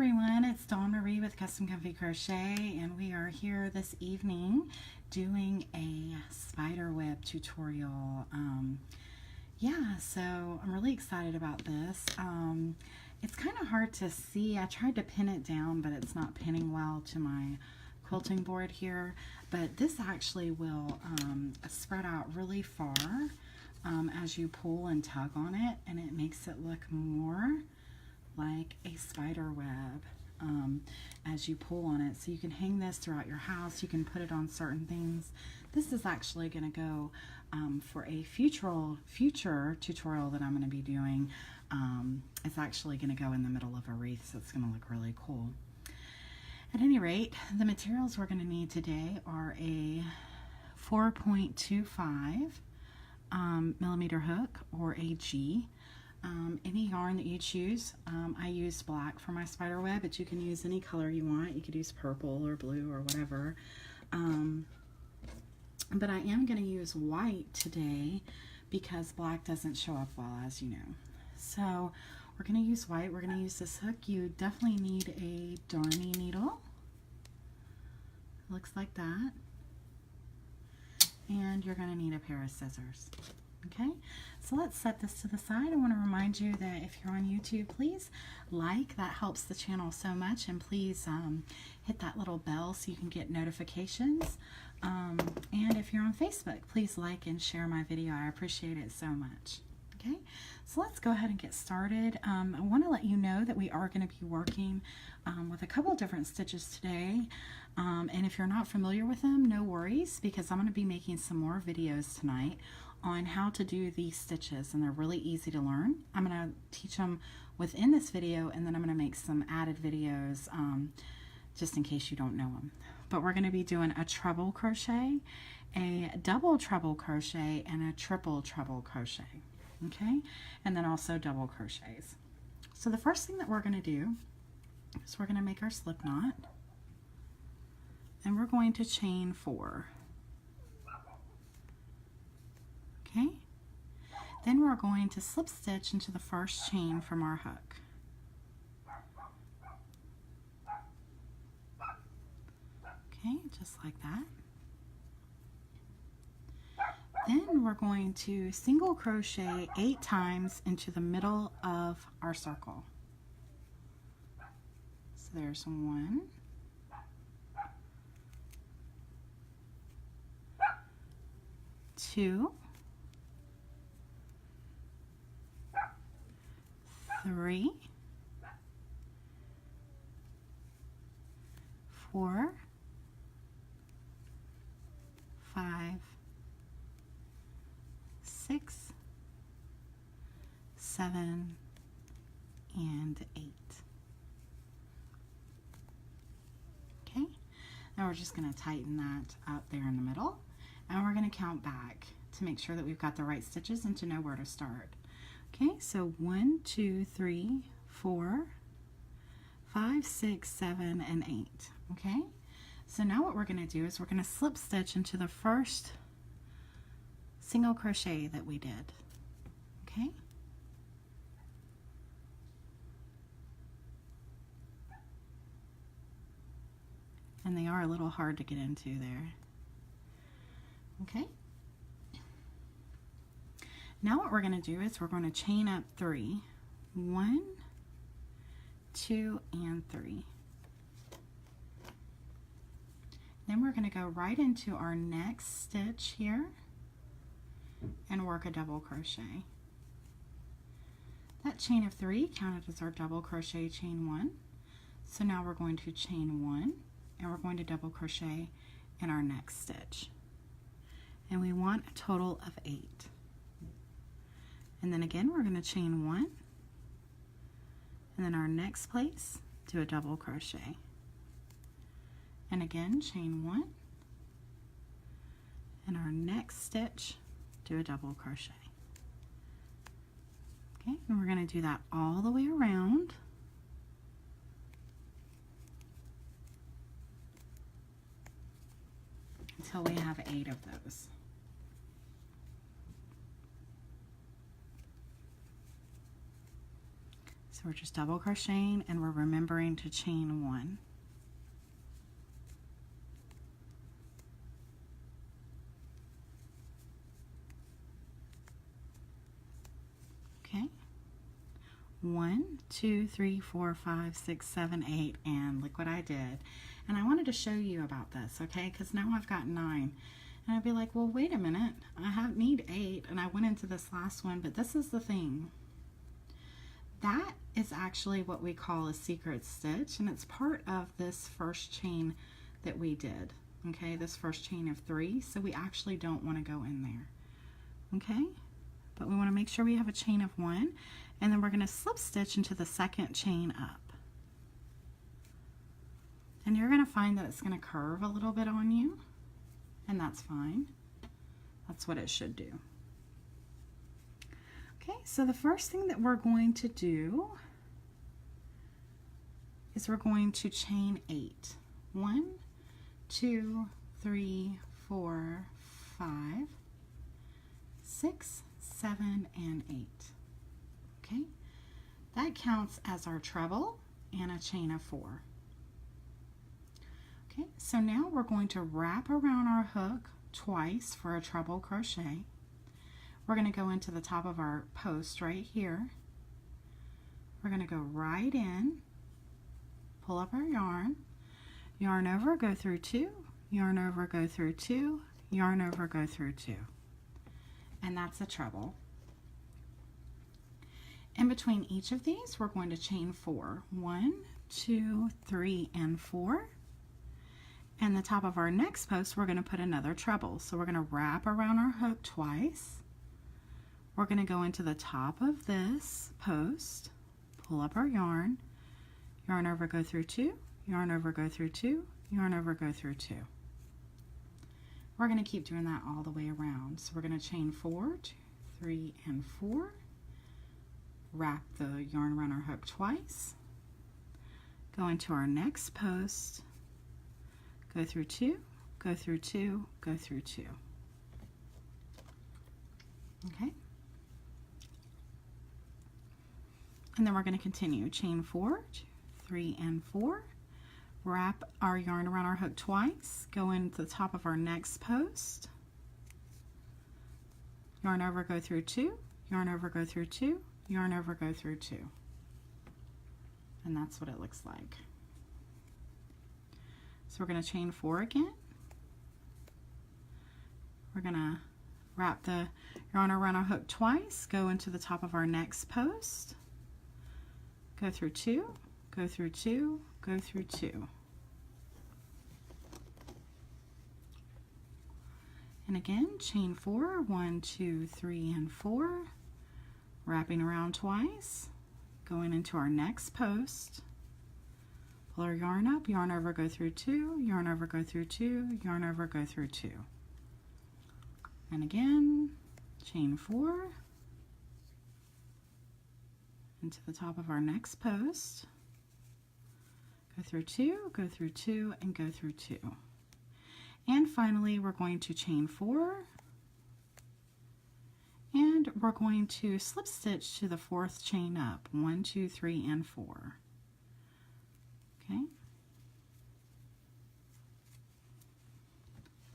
everyone, it's Dawn Marie with Custom Comfy Crochet, and we are here this evening doing a spiderweb tutorial. So I'm really excited about this. It's kind of hard to see. I tried to pin it down, but it's not pinning well to my quilting board here. But this actually will spread out really far as you pull and tug on it, and it makes it look more like a spider web as you pull on it. So you can hang this throughout your house. You can put it on certain things. This is actually going to go for a future tutorial that I'm going to be doing. It's actually going to go in the middle of a wreath, so it's going to look really cool. At any rate, the materials we're going to need today are a 4.25 millimeter hook, or a G. Any yarn that you choose. I used black for my spider web, but you can use any color you want. You could use purple or blue or whatever. But I am going to use white today because black doesn't show up well, as you know. So we're going to use white. We're going to use this hook. You definitely need a darning needle. Looks like that. And you're going to need a pair of scissors. Okay, so let's set this to the side. I want to remind you that if you're on YouTube, please like. That helps the channel so much. And please hit that little bell so you can get notifications. And if you're on Facebook, please like and share my video. I appreciate it so much. Okay, so let's go ahead and get started. I want to let you know that we are going to be working with a couple different stitches today. And if you're not familiar with them, no worries, because I'm going to be making some more videos tonight on how to do these stitches, and they're really easy to learn. I'm going to teach them within this video, and then I'm going to make some added videos just in case you don't know them. But we're going to be doing a treble crochet, a double treble crochet, and a triple treble crochet. Okay, and then also double crochets. So the first thing that we're going to do is we're going to make our slip knot, and we're going to chain 4. Okay, then we're going to slip stitch into the first chain from our hook. Okay, just like that. Then we're going to single crochet 8 times into the middle of our circle. So there's 1, 2, 3, 4, 5, 6, 7, and 8. Okay, now we're just going to tighten that up there in the middle, and we're going to count back to make sure that we've got the right stitches and to know where to start. Okay, so 1, 2, 3, 4, 5, 6, 7, and 8. Okay, so now what we're going to do is we're going to slip stitch into the first single crochet that we did. Okay, and they are a little hard to get into there. Okay, now what we're going to do is we're going to chain up 3. 1, 2, and 3. Then we're going to go right into our next stitch here and work a double crochet. That chain of 3 counted as our double crochet chain 1. So now we're going to chain 1, and we're going to double crochet in our next stitch. And we want a total of 8. And then again, we're going to chain 1, and then our next place, do a double crochet. And again, chain 1, and our next stitch, do a double crochet. Okay, and we're going to do that all the way around. Until we have 8 of those. So we're just double crocheting and we're remembering to chain 1. Okay. 1, 2, 3, 4, 5, 6, 7, 8, and look what I did. And I wanted to show you about this, okay? Because now I've got 9. And I'd be like, well, wait a minute. I need 8, and I went into this last one, but this is the thing. That is actually what we call a secret stitch, and it's part of this first chain that we did, okay? This first chain of 3, so we actually don't want to go in there, okay? But we want to make sure we have a chain of 1, and then we're going to slip stitch into the second chain up. And you're going to find that it's going to curve a little bit on you, and that's fine. That's what it should do. Okay, so the first thing that we're going to do is we're going to chain 8. 1, 2, 3, 4, 5, 6, 7, and 8. Okay, that counts as our treble and a chain of 4. Okay, so now we're going to wrap around our hook twice for a treble crochet. We're going to go into the top of our post right here. We're going to go right in, pull up our yarn, yarn over, go through 2, yarn over, go through 2, yarn over, go through 2. And that's a treble. In between each of these, we're going to chain 4. 1, 2, 3, and 4. And the top of our next post, we're going to put another treble. So we're going to wrap around our hook twice. We're going to go into the top of this post, pull up our yarn, yarn over, go through 2, yarn over, go through 2, yarn over, go through 2. We're going to keep doing that all the way around. So we're going to chain 4, 2, 3, and 4. Wrap the yarn around our hook twice. Go into our next post. Go through 2, go through 2, go through 2. Okay. And then we're going to continue. Chain 4, 2, 3, and 4. Wrap our yarn around our hook twice. Go into the top of our next post. Yarn over, go through 2, yarn over, go through 2, yarn over, go through 2. And that's what it looks like. So we're going to chain 4 again. We're going to wrap the yarn around our hook twice, go into the top of our next post, go through 2, go through 2, go through 2. And again, chain 4, 1, 2, 3, and 4, wrapping around twice, going into our next post, pull our yarn up, yarn over, go through 2, yarn over, go through 2, yarn over, go through 2. And again, chain 4 into the top of our next post, go through 2, go through 2, and go through 2. And finally, we're going to chain 4, and we're going to slip stitch to the 4th chain up, 1, 2, 3, and 4. Okay.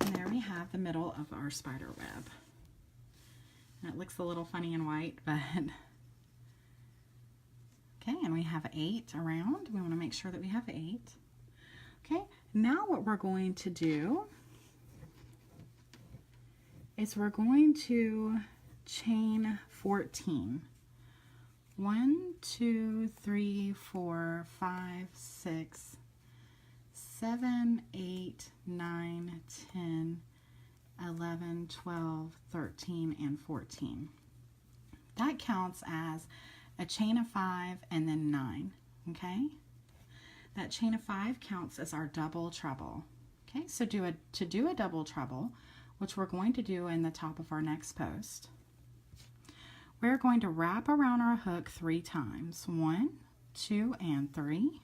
And there we have the middle of our spider web. And it looks a little funny and white, but okay, and we have 8 around. We want to make sure that we have 8. Okay, now what we're going to do is we're going to chain 14. 1, 2, 3, 4, 5, 6, 7, 8, 9, 10, 11, 12, 13, and 14. That counts as a chain of 5 and then 9, okay? That chain of 5 counts as our double treble. Okay, so to do a double treble, which we're going to do in the top of our next post, we're going to wrap around our hook 3 times. 1, 2, and 3.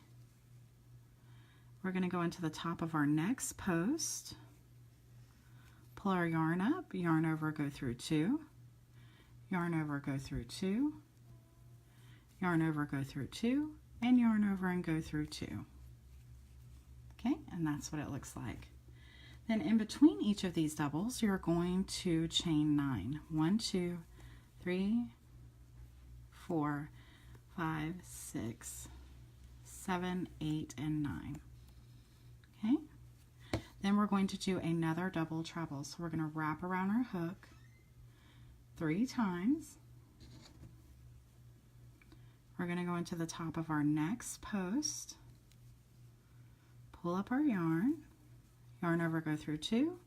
We're going to go into the top of our next post, pull our yarn up, yarn over, go through 2, yarn over, go through 2, yarn over, go through 2, and yarn over and go through 2. Okay, and that's what it looks like. Then in between each of these doubles, you're going to chain 9. 1, 2, 3, 4, 5, 6, 7, 8, and 9. Okay, then we're going to do another double treble. So we're going to wrap around our hook 3 times. We're going to go into the top of our next post, pull up our yarn, yarn over, go through 2,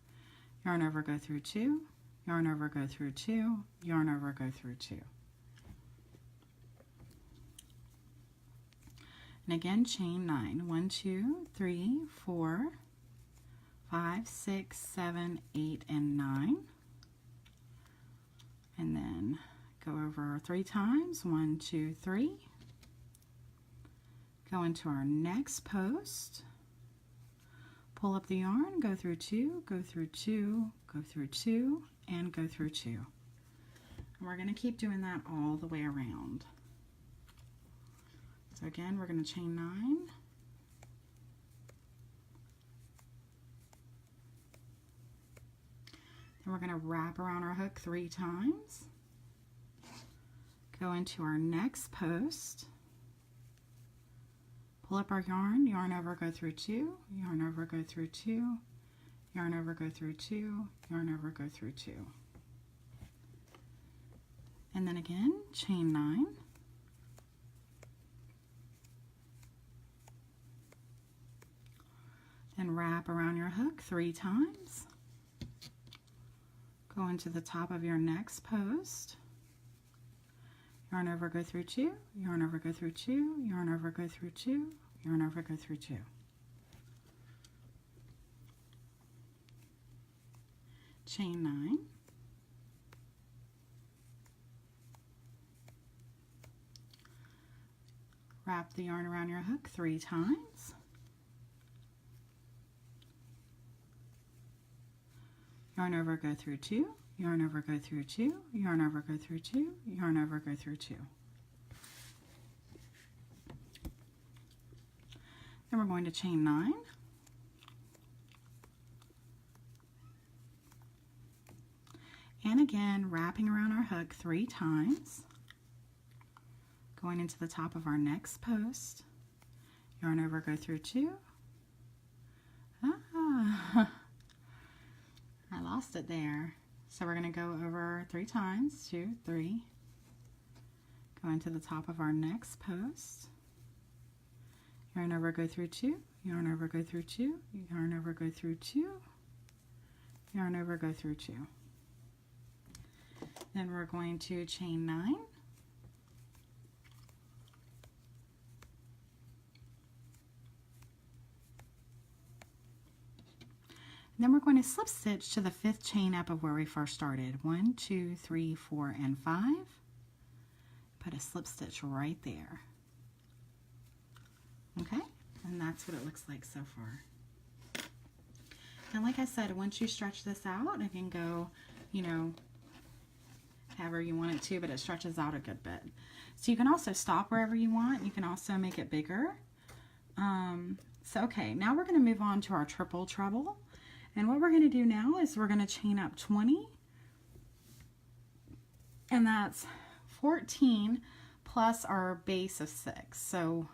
yarn over, go through 2, yarn over, go through 2, yarn over, go through 2. And again, chain 9. 1, 2, 3, 4, 5, 6, 7, 8, and 9. And then go over 3 times. 1, 2, 3. Go into our next post. Pull up the yarn, go through 2, go through 2, go through 2, and go through 2. And we're going to keep doing that all the way around. So again, we're going to chain 9. Then we're going to wrap around our hook 3 times. Go into our next post. Pull up our yarn, yarn over, go through 2, yarn over, go through 2, yarn over, go through 2, yarn over, go through 2. And then again, chain 9. Then wrap around your hook 3 times. Go into the top of your next post. Yarn over, go through 2, yarn over, go through 2, yarn over, go through 2, yarn over, go through 2. Chain 9. Wrap the yarn around your hook 3 times. Yarn over, go through 2, yarn over, go through 2, yarn over, go through 2, yarn over, go through 2. Then we're going to chain 9. And again, wrapping around our hook 3 times. Going into the top of our next post. Yarn over, go through 2. I lost it there. So we're going to go over 3 times, 2, 3. Go into the top of our next post. Yarn over, go through 2, yarn over, go through 2, yarn over, go through 2, yarn over, go through 2. Then we're going to chain 9. Then we're going to slip stitch to the 5th chain up of where we first started. 1, 2, 3, 4, and 5. Put a slip stitch right there. Okay, and that's what it looks like so far. And like I said, once you stretch this out, it can go, you know, however you want it to, but it stretches out a good bit. So you can also stop wherever you want. You can also make it bigger. Okay, now we're going to move on to our triple treble. And what we're going to do now is we're going to chain up 20, and that's 14 plus our base of 6. So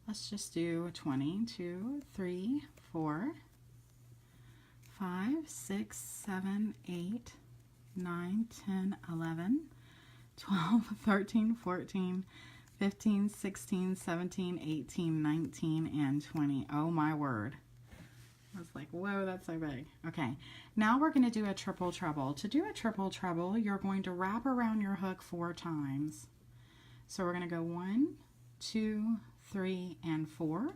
let's just do 20, 2, 3, 4, 5, 6, 7, 8, 9, 10, 11, 12, 13, 14, 15, 16, 17, 18, 19, and 20. Oh my word. I was like, whoa, that's so big. Okay, now we're going to do a triple treble. To do a triple treble, you're going to wrap around your hook 4 times. So we're going to go 1, 2, 3, and 4.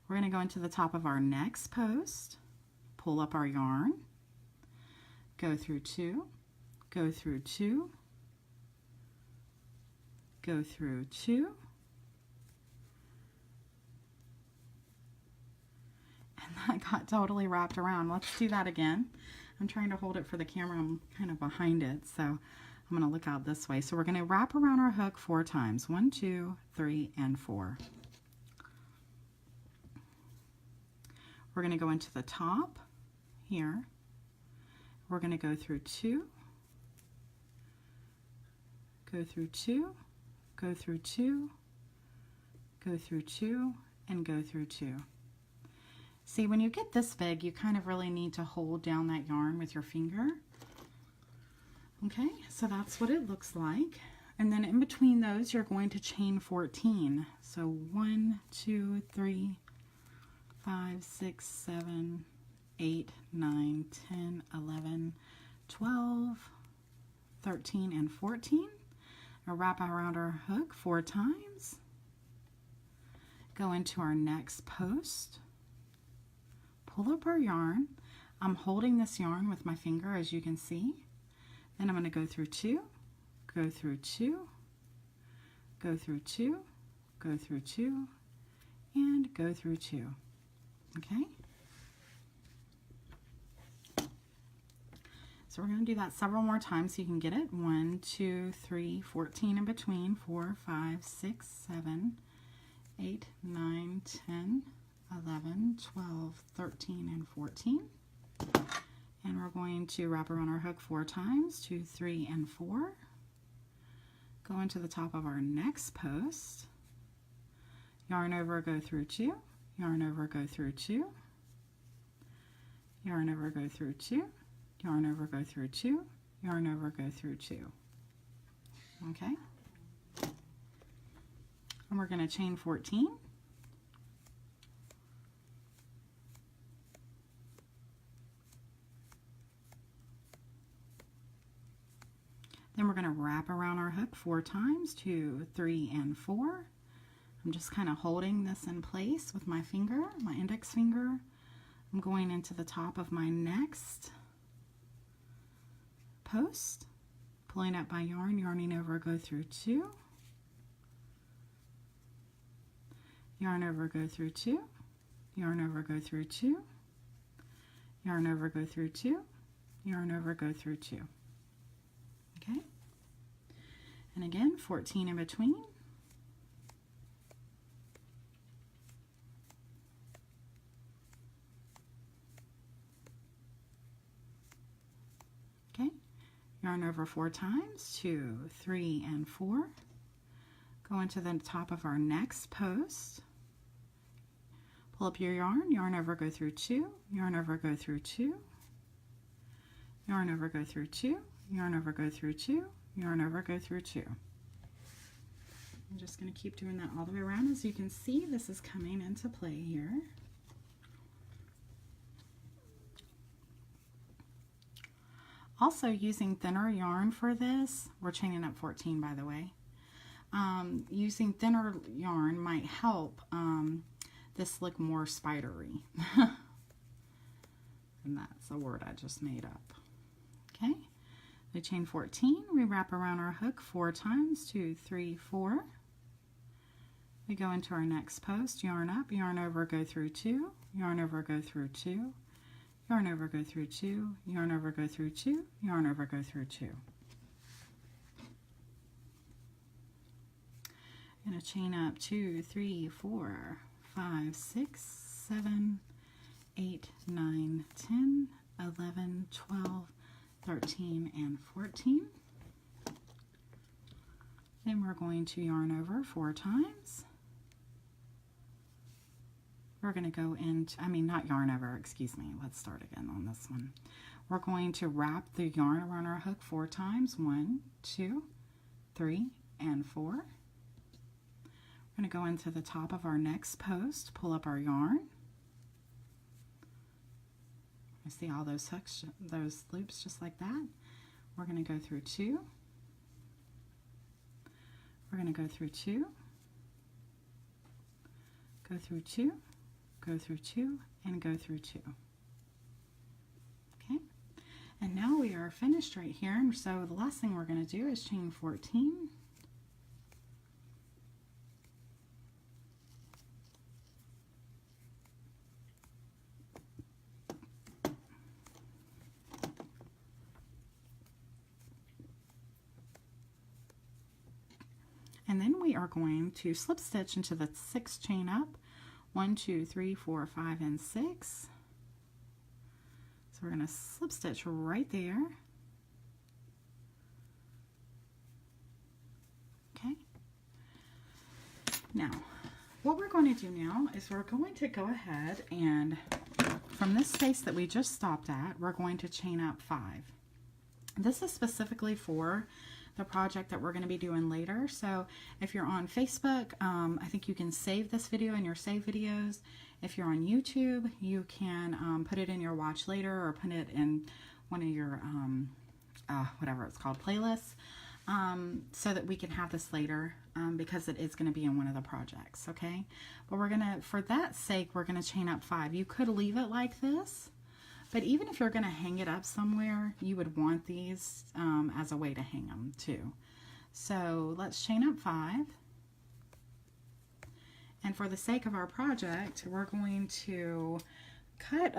We're going to go into the top of our next post, pull up our yarn, go through 2, go through 2, go through 2, and that got totally wrapped around. Let's do that again. I'm trying to hold it for the camera. I'm kind of behind it, so I'm going to look out this way. So we're going to wrap around our hook 4 times. 1, 2, 3, and 4. We're going to go into the top here. We're going to go through 2, go through 2, go through 2, go through 2, and go through 2. See, when you get this big, you kind of really need to hold down that yarn with your finger. Okay, so that's what it looks like. And then in between those, you're going to chain 14. So 1, 2, 3, 5, 6, 7, 8, 9, 10, 11, 12, 13, and 14. I'll wrap around our hook 4 times. Go into our next post. Pull up our yarn. I'm holding this yarn with my finger, as you can see. Then I'm going to go through 2, go through 2, go through 2, go through 2, and go through 2. Okay? So we're going to do that several more times so you can get it. 1, 2, 3, 14 in between, 4, 5, 6, 7, 8, 9, 10, 11, 12, 13, and 14. And we're going to wrap around our hook 4 times, 2, 3, and 4. Go into the top of our next post. Yarn over, go through 2. Yarn over, go through 2. Yarn over, go through 2. Yarn over, go through 2. Yarn over, go through 2. Okay? And we're going to chain 14. Then we're going to wrap around our hook 4 times, 2, 3, and 4. I'm just kind of holding this in place with my finger, my index finger. I'm going into the top of my next post, pulling up my yarn, yarning over, go through 2. Yarn over, go through 2. Yarn over, go through 2. Yarn over, go through 2. Yarn over, go through 2. Okay, and again 14 in between. Okay, yarn over 4 times, 2, 3, and 4. Go into the top of our next post. Pull up your yarn, yarn over, go through 2, yarn over, go through 2, yarn over, go through 2. Yarn over, go through 2, yarn over, go through 2. I'm just going to keep doing that all the way around. As you can see, this is coming into play here. Also, using thinner yarn for this, we're chaining up 14 by the way. Using thinner yarn might help this look more spidery. And that's a word I just made up. Okay. We chain 14, we wrap around our hook 4 times, 2, 3, 4. We go into our next post, yarn up, yarn over, go through 2, yarn over, go through 2, yarn over, go through 2, yarn over, go through 2, yarn over, go through 2. I'm going to chain up 2, 3, 4, 5, 6, 7, 8, 9, 10, 11, 12, 13, and 14. Then we're going to yarn over 4 times. We're going to go into, not yarn over, excuse me. Let's start again on this one. We're going to wrap the yarn around our hook 4 times. 1, 2, 3, and 4. We're going to go into the top of our next post, pull up our yarn. You see all those hooks, those loops just like that. We're going to go through 2. We're going to go through 2, go through 2, go through 2, and go through 2. Okay, and now we are finished right here. And so the last thing we're going to do is chain 14. And then we are going to slip stitch into the 6 chain up. 1, 2, 3, 4, 5, and 6. So we're going to slip stitch right there. Okay. Now, what we're going to do now is we're going to go ahead and from this space that we just stopped at, we're going to chain up 5. This is specifically for the project that we're going to be doing later. So if you're on Facebook, I think you can save this video in your save videos. If you're on YouTube, you can put it in your watch later or put it in one of your whatever it's called, playlists, so that we can have this later, because it is going to be in one of the projects. Okay, but we're gonna, for that sake, we're going to chain up 5. You could leave it like this, but even if you're going to hang it up somewhere, you would want these as a way to hang them too. So let's chain up 5. And for the sake of our project, we're going to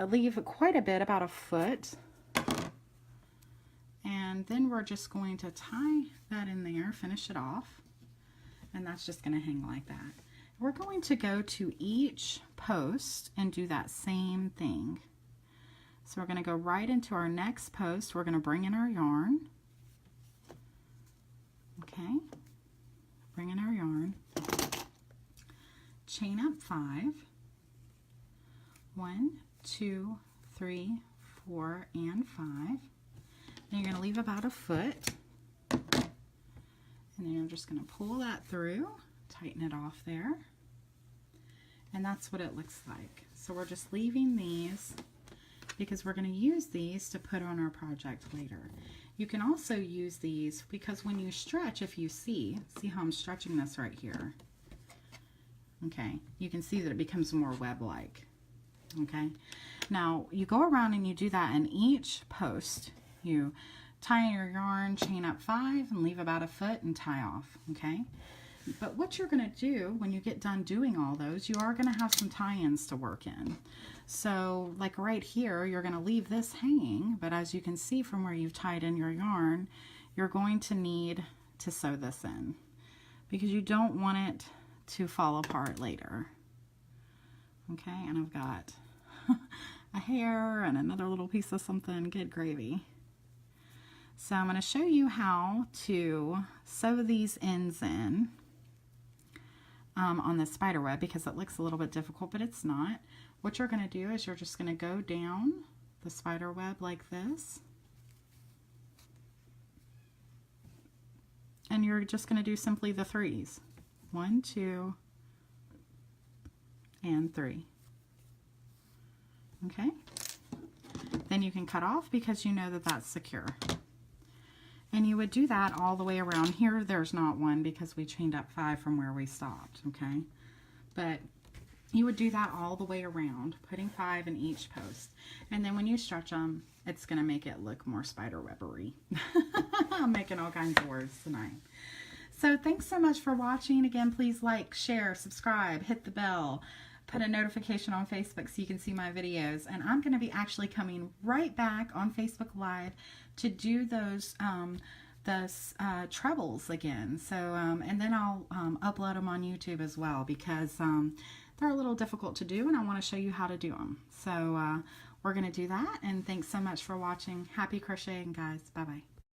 leave quite a bit, about a foot. And then we're just going to tie that in there, finish it off. And that's just going to hang like that. We're going to go to each post and do that same thing. So we're going to go right into our next post. We're going to bring in our yarn. Okay, bring in our yarn. Chain up 5. 1, 2, 3, 4, and 5. Then you're going to leave about a foot. And then you're just going to pull that through, tighten it off there. And that's what it looks like. So we're just leaving these because we're going to use these to put on our project later. You can also use these because when you stretch, if you see how I'm stretching this right here. Okay, you can see that it becomes more web-like. Okay, now you go around and you do that in each post. You tie your yarn, chain up 5, and leave about a foot and tie off. Okay, but what you're going to do when you get done doing all those, you are going to have some tie-ins to work in. So like right here, you're going to leave this hanging, but as you can see from where you've tied in your yarn, you're going to need to sew this in because you don't want it to fall apart later. Okay, and I've got a hair and another little piece of something, good gravy. So I'm going to show you how to sew these ends in on the spider web because it looks a little bit difficult, but it's not. What you're going to do is you're just going to go down the spider web like this. And you're just going to do simply the 3s. 1, 2, and 3. Okay. Then you can cut off because you know that that's secure. And you would do that all the way around here. There's not one because we chained up 5 from where we stopped. Okay. But you would do that all the way around, putting 5 in each post. And then when you stretch them, it's going to make it look more spiderwebbery. I'm making all kinds of words tonight. So thanks so much for watching. Again, please like, share, subscribe, hit the bell, put a notification on Facebook so you can see my videos. And I'm going to be actually coming right back on Facebook Live to do those trebles again. So and then I'll upload them on YouTube as well because they're a little difficult to do and I want to show you how to do them. So we're going to do that, and thanks so much for watching. Happy crocheting, guys. Bye bye.